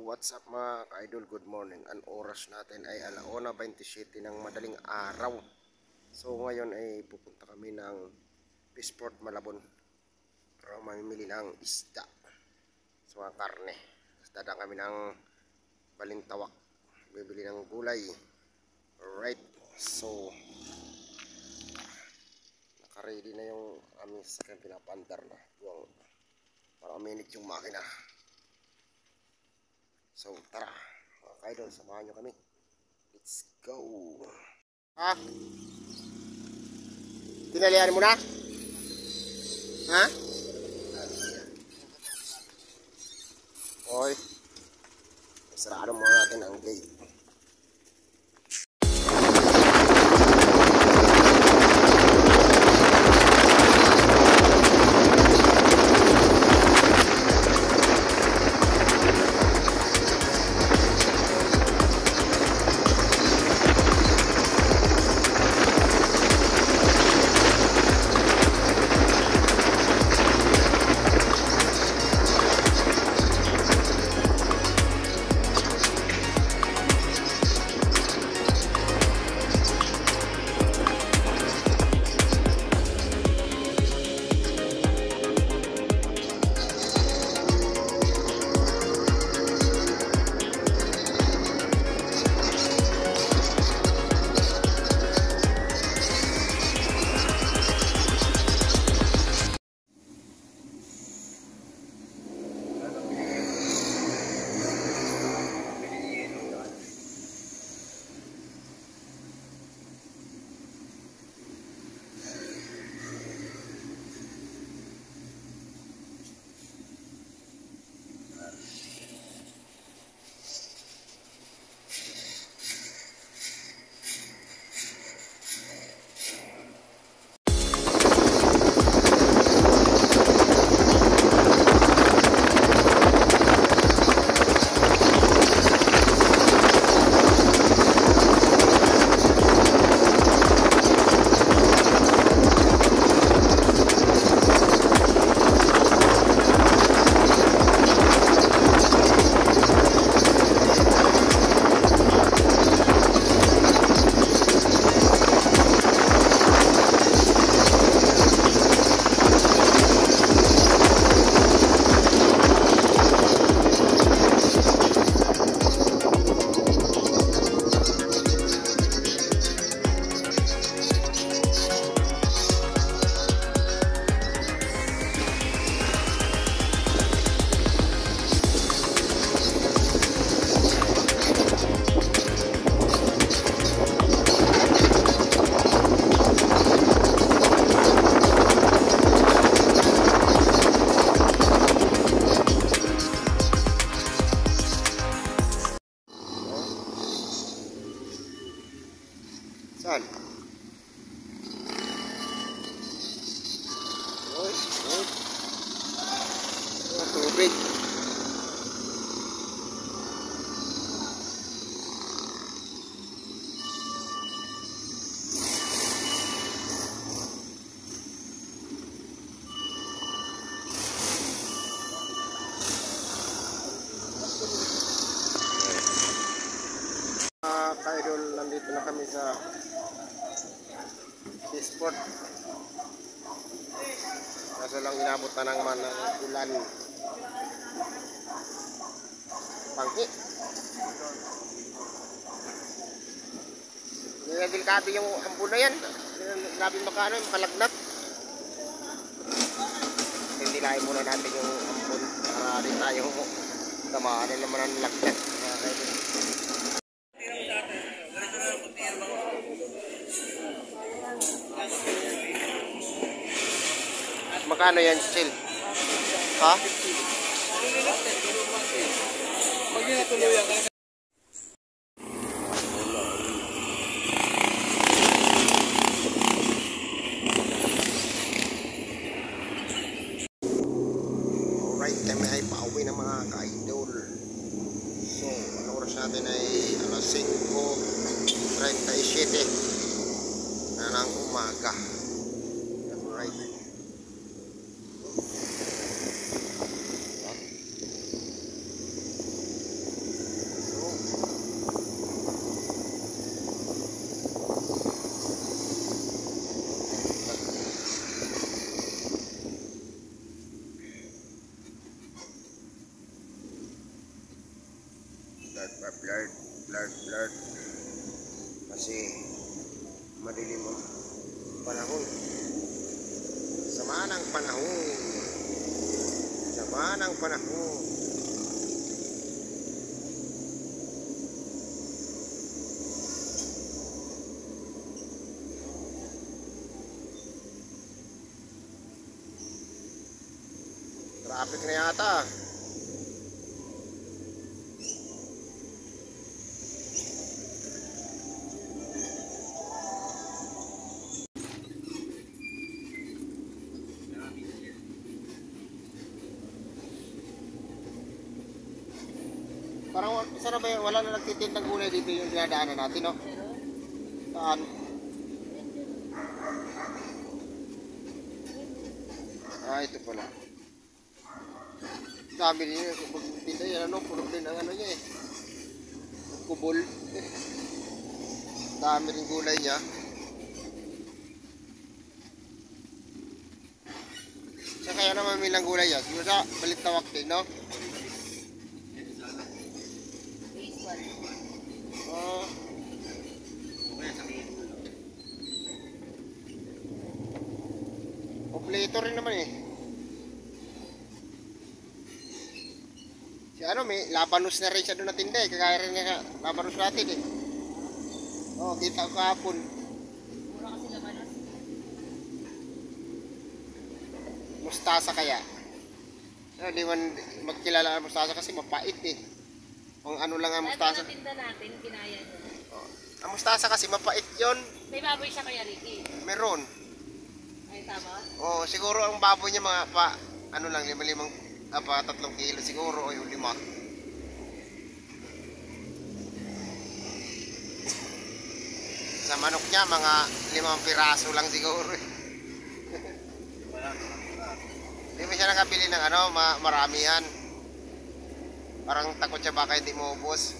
what's up mga ka-idol, good morning. Ang oras natin ay 1:27 ng madaling araw. So ngayon ay pupunta kami ng Peaceport, Malabon para mamimili ng isda sa mga karne. Dadaan kami ng Balintawak, bibili ng gulay. Alright, so naka-ready na yung aming sasakyan, pinapandar na buwang para minute yung makina. So tara mga ka-idol, samahan nyo kami. Let's go. Ha? Tinalian mo na? Ha? Oy, sarado muna natin ang gate. Saan? Oy, oy. Tubig. Ka-idol, nandito na kami sa Peaceport. Kaso lang inabot na ng ulan. Pangki. Delikado yung ambon na yan. Grabe makalagnat. Hindi lain muna natin yung ambon para rin tayo tamaan na naman ang lagnat. Magkano yan, chill? Ha? Alright, kami ay pauwi ng mga ka-idol. So, ang oras natin ay 5:37 na ng umaga. Alright. nagpa-blurred, blurred. Kasi madilim ang panahon. Sama ng panahon. Sama ng panahon. Traffic na yata. Parang sana ba wala na nagtitindang gulay dito yung dinadaanan natin, no? Saan? Ah, ito pala. Dami din yun. Dito yan, ano, puno din ang ano niya eh. Kubol. Dami rin gulay niya. Sa kaya naman milang gulay yan. Siguro sa Balintawak din, no? Kompleto rin naman eh. Si ano, may labanos na rin siya doon na tinda eh. Kagaya rin nga labanos natin eh. Oh, kita ko kahapon. Mura kasi labanos. Mustasa kaya. Di man magkilala ang mustasa kasi mapait eh. Kung ano lang ang mustasa. Dahil tinda natin, kinaya nyo. Oh. Ang mustasa kasi mapait yon. May baboy siya kaya, Ricky. Meron. Ay, tama? Oh, siguro ang baboy niya mga pa, ano lang, 3 kilo siguro o yung 5. Sa manok niya, mga 5 piraso lang siguro eh. Hindi mo siya nakabili ng ano, marami yan. Parang takot siya baka hindi mo ubos.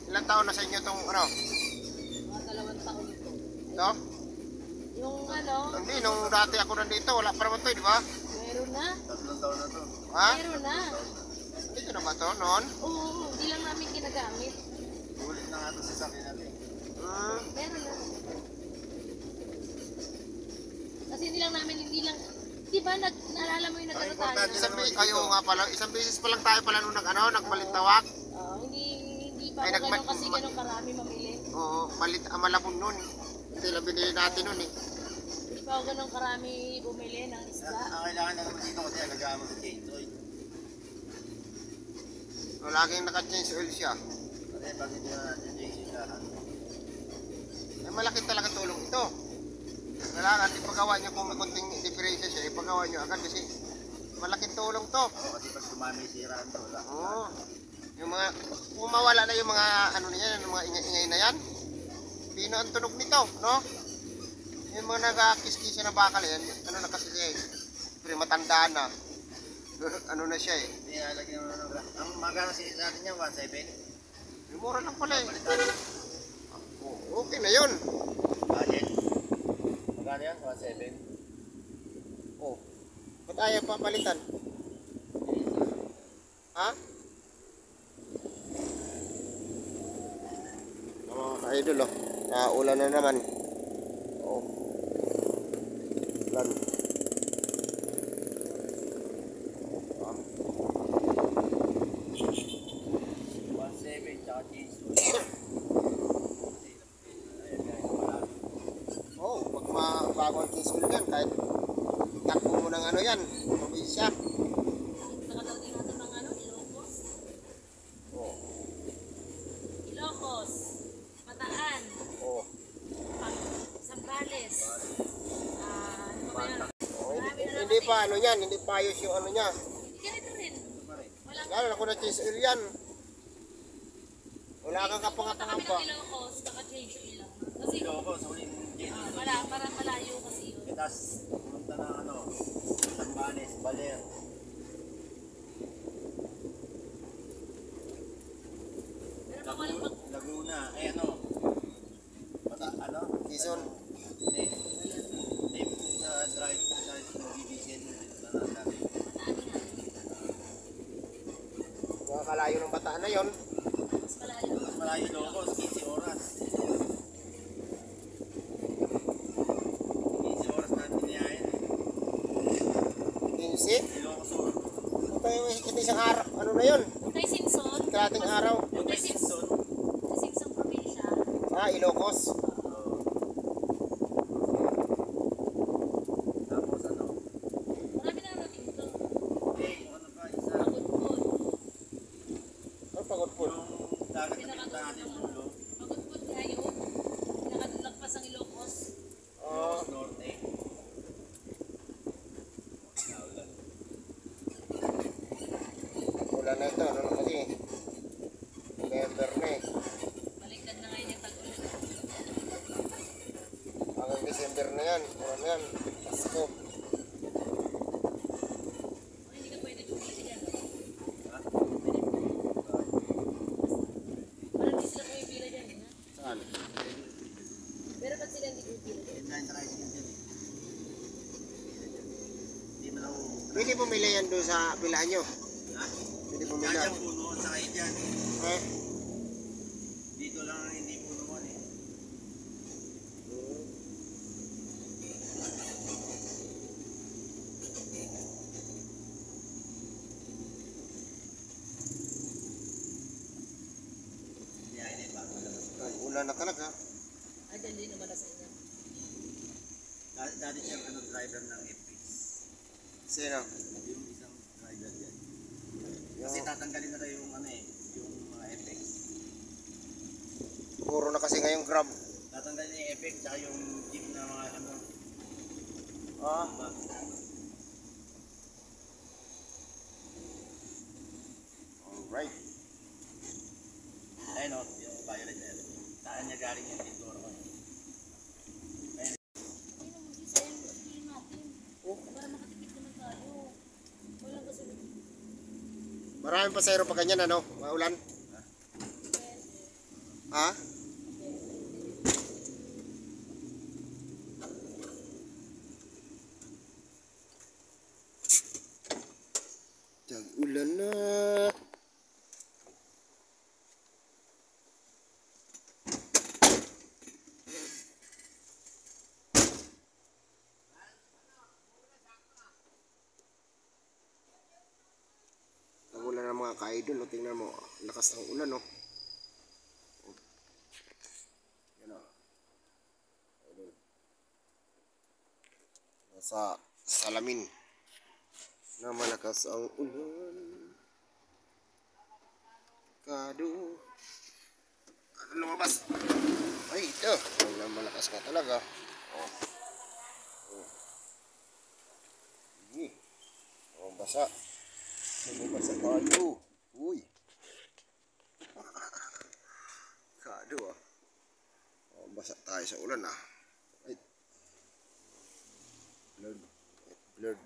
Ilang taon na sa inyo itong ano? Mga 2 taon ito. Ito? Yung ano, Hindi, nung dati ako nandito, wala pa naman ito, di ba? meron na. 3 taon na to. Ha? Meron na. Hindi ko na ba ito noon? Oo, hindi lang namin ginagamit. Ulit na nga ito sa sakin natin. Meron na. Kasi hindi lang, di ba naalala mo yung nagano tayo? Isang beses pa lang tayo pala nung nagbalintawak. Hindi pa Ay, ako ganun kasi ganun karami mamili. Oo, malabon nun. Ito lang binili natin nun eh. Hindi pa ako ganun karami bumili ng isda. Ang kailangan na naman dito kasi alagaan mo sa chainsaw. So, laging naka-change oil siya. Kasi pag hindi na natin chainsaw lahat. Eh, malaki talaga tulong ito. Kailangan, ipagawa nyo kung may konting diferensya siya, ipagawa nyo agad kasi malaking tulong to. Kasi pag dumami siraan to, wala. Oo. Yung mga, kung mawala na yung mga ano niya, yung mga ingay-ingay na yan, pino ang tunog nito, no? Yung mga nag-kiss-kiss na bakal yan, ano na kasi siya eh, pero matanda na. Ano na siya eh. Hindi nalagyan mo na ng ang magana natin niya, 1.7. Yung mura lang pala eh. Okay na yun. Budget. Magana yan, 1.7. Oh. Ba't ayaw papalitan? Ha? Mga ka-idol oh. Ulan na naman. Oh. Ulan. Ah. 1.7, tsaka chainsaw. Oh, pag mabago ang kisul yan, kahit takbo mo ng ano yan, probinsya. Nakadaw din natin ng ano, Ilocos. Oh. Ilocos, Bataan, Oh. Zambales. Ano ba yan? Oh, hindi pa ano yan, hindi pa ayos yung ano niya. Ganito rin. Walang Lalo na kung na-kisul yan. Wala kang kapangapangapa. kami ng Ilocos, naka-change yung ilang. Kasi Iloko, sa ulit chainsaw. parang malayo kasi yun. Tapos, pumunta na ano, Zambales, Baler. Pero baka walang Laguna, eh ano, Ano? Quezon. Hindi. Hindi po sa drive sa diesel na nasabi. Makakalayo ng Bataan na yon. Mas malayo. Mas malayo Ilocos, 15 oras. 15 oras natin niyahin. 15? Ilocos Sur. Ito isang araw. Ano na yun? Kay Simpson. Kalating araw. Yung kay Simpson. Sa Simpson probinsya. Ilocos. Tapos ano? Marami na natin ito. Hindi, kung ano pa, isa. Pagod-pod. Ano pagod po? Yung dagat na pinunta natin dulo. Pagod-pod kayo. Pinakadulagpas ang Ilocos. Ilocos Norte. Wala na ito. Ano na kasi? November na eh. Baliktad na ngayon yung tag-ulan. Hanggang December na yan. Wala na yan. Pasko. Hindi ka pwede bumili dyan. Ha? Parang di sila pumipila dyan. Ha? Saan? Pero ba't sila hindi pumipila dyan? Yung kain sa kain dyan eh. Hindi mo na Pwede bumili yan doon sa pilaan nyo. ha? Pwede bumili. Kaya puno sa kain dyan. Eh? Dito lang ang hindi puno mo eh. Kaya hindi bago lang. Ulan na talaga. Ah, dyan din naman sa inyo. Dati siyang driver ng FX. Sino? Yung isang driver dyan. Yung Kasi tatanggalin na tayo yung ano eh, yung mga FX. puro na kasi ngayong Grab. Tatanggalin yung FX tsaka yung jeep na mga ano. Ah. Alright. Ayun o, yung violet na yun. Saan niya galing yung tintura ko? Ayun, hindi sayang sabihin natin. Para makatipid naman tayo. Walang kasi Maraming pasayro pa ganyan ano? Maulan? Ha? Tag-ulan na. Tag-ulan na mga ka-idol. O, tingnan mo. Lakas ng ulan no. Yan o. Idol. Nasa salamin na malakas ang ulan. Kado. Ano lumabas? Ay, ito. Ulan malakas ka talaga. Oh. Oh. Ini. Oh, basa. Basa tayo. Uy. Kado ah. Oh, basa tayo sa ulan ah. Right. Blurred. Blurred.